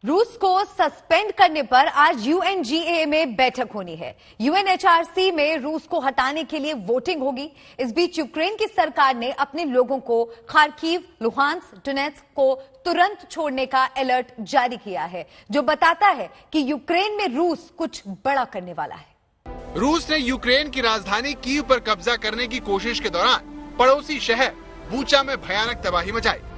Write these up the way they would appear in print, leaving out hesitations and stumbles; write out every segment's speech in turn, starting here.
रूस को सस्पेंड करने पर आज यूएनजीए में बैठक होनी है। यूएनएचआरसी में रूस को हटाने के लिए वोटिंग होगी। इस बीच यूक्रेन की सरकार ने अपने लोगों को खार्किव, लुहांस्क, डोनेट्स्क को तुरंत छोड़ने का अलर्ट जारी किया है, जो बताता है कि यूक्रेन में रूस कुछ बड़ा करने वाला है। रूस ने यूक्रेन की राजधानी कीव पर कब्जा करने की कोशिश के दौरान पड़ोसी शहर बूचा में भयानक तबाही मचाई।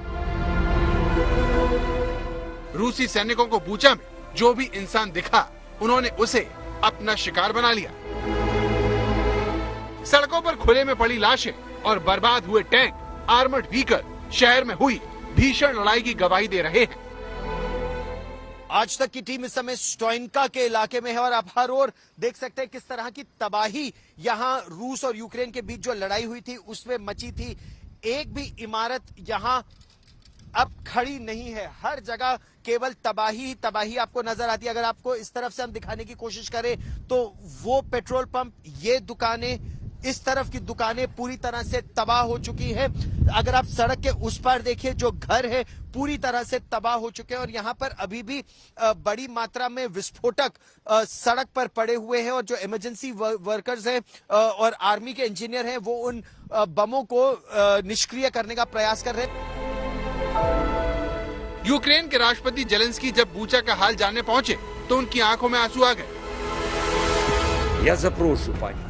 रूसी सैनिकों को बूचा में जो भी इंसान दिखा, उन्होंने उसे अपना शिकार बना लिया। सड़कों पर खुले में पड़ी लाशें और बर्बाद हुए टैंक, आर्मर्ड व्हीकल शहर में हुई भीषण लड़ाई की गवाही दे रहे हैं। आज तक की टीम इस समय स्टोइनका के इलाके में है और आप हर ओर देख सकते हैं किस तरह की तबाही यहां रूस और यूक्रेन के बीच जो लड़ाई हुई थी उसमें मची थी। एक भी इमारत यहां अब खड़ी नहीं है, हर जगह केवल तबाही ही तबाही आपको नजर आती है। अगर आपको इस तरफ से हम दिखाने की कोशिश करें तो वो पेट्रोल पंप, ये दुकानें, इस तरफ की दुकानें पूरी तरह से तबाह हो चुकी हैं। अगर आप सड़क के उस पार देखिए, जो घर है पूरी तरह से तबाह हो चुके हैं और यहाँ पर अभी भी बड़ी मात्रा में विस्फोटक सड़क पर पड़े हुए हैं और जो इमरजेंसी वर्कर्स हैं और आर्मी के इंजीनियर हैं वो उन बमों को निष्क्रिय करने का प्रयास कर रहे हैं। यूक्रेन के राष्ट्रपति जेलेंस्की जब बूचा का हाल जानने पहुंचे तो उनकी आंखों में आंसू आ गए।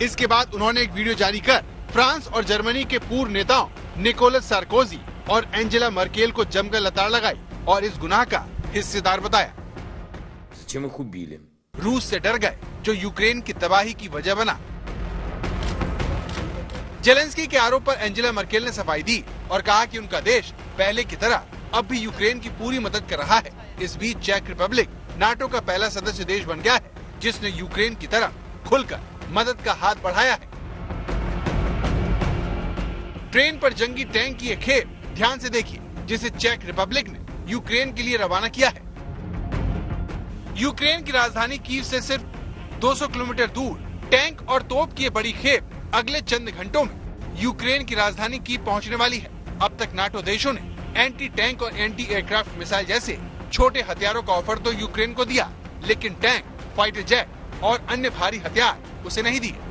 इसके बाद उन्होंने एक वीडियो जारी कर फ्रांस और जर्मनी के पूर्व नेताओं निकोलस सार्कोजी और एंजेला मर्केल को जमकर लताड़ लगाई और इस गुनाह का हिस्सेदार बताया। रूस से डर गए जो यूक्रेन की तबाही की वजह बना। जेलेंस्की के आरोप पर एंजेला मर्केल ने सफाई दी और कहा कि उनका देश पहले की तरह अब भी यूक्रेन की पूरी मदद कर रहा है। इस बीच चेक रिपब्लिक नाटो का पहला सदस्य देश बन गया है, जिसने यूक्रेन की तरफ खुलकर मदद का हाथ बढ़ाया है। ट्रेन पर जंगी टैंक की एक खेप ध्यान से देखिए, जिसे चेक रिपब्लिक ने यूक्रेन के लिए रवाना किया है। यूक्रेन की राजधानी कीव से सिर्फ 200 किलोमीटर दूर टैंक और तोप की बड़ी खेप अगले चंद घंटों में यूक्रेन की राजधानी कीव पहुंचने वाली है। अब तक नाटो देशों ने एंटी टैंक और एंटी एयरक्राफ्ट मिसाइल जैसे छोटे हथियारों का ऑफर तो यूक्रेन को दिया, लेकिन टैंक, फाइटर जेट और अन्य भारी हथियार उसे नहीं दिए।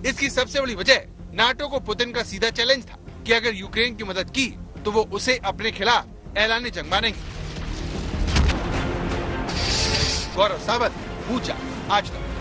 इसकी सबसे बड़ी वजह नाटो को पुतिन का सीधा चैलेंज था कि अगर यूक्रेन की मदद की तो वो उसे अपने खिलाफ ऐलान जंग मानेंगे। गौरव सावंत, बूचा, आज तक।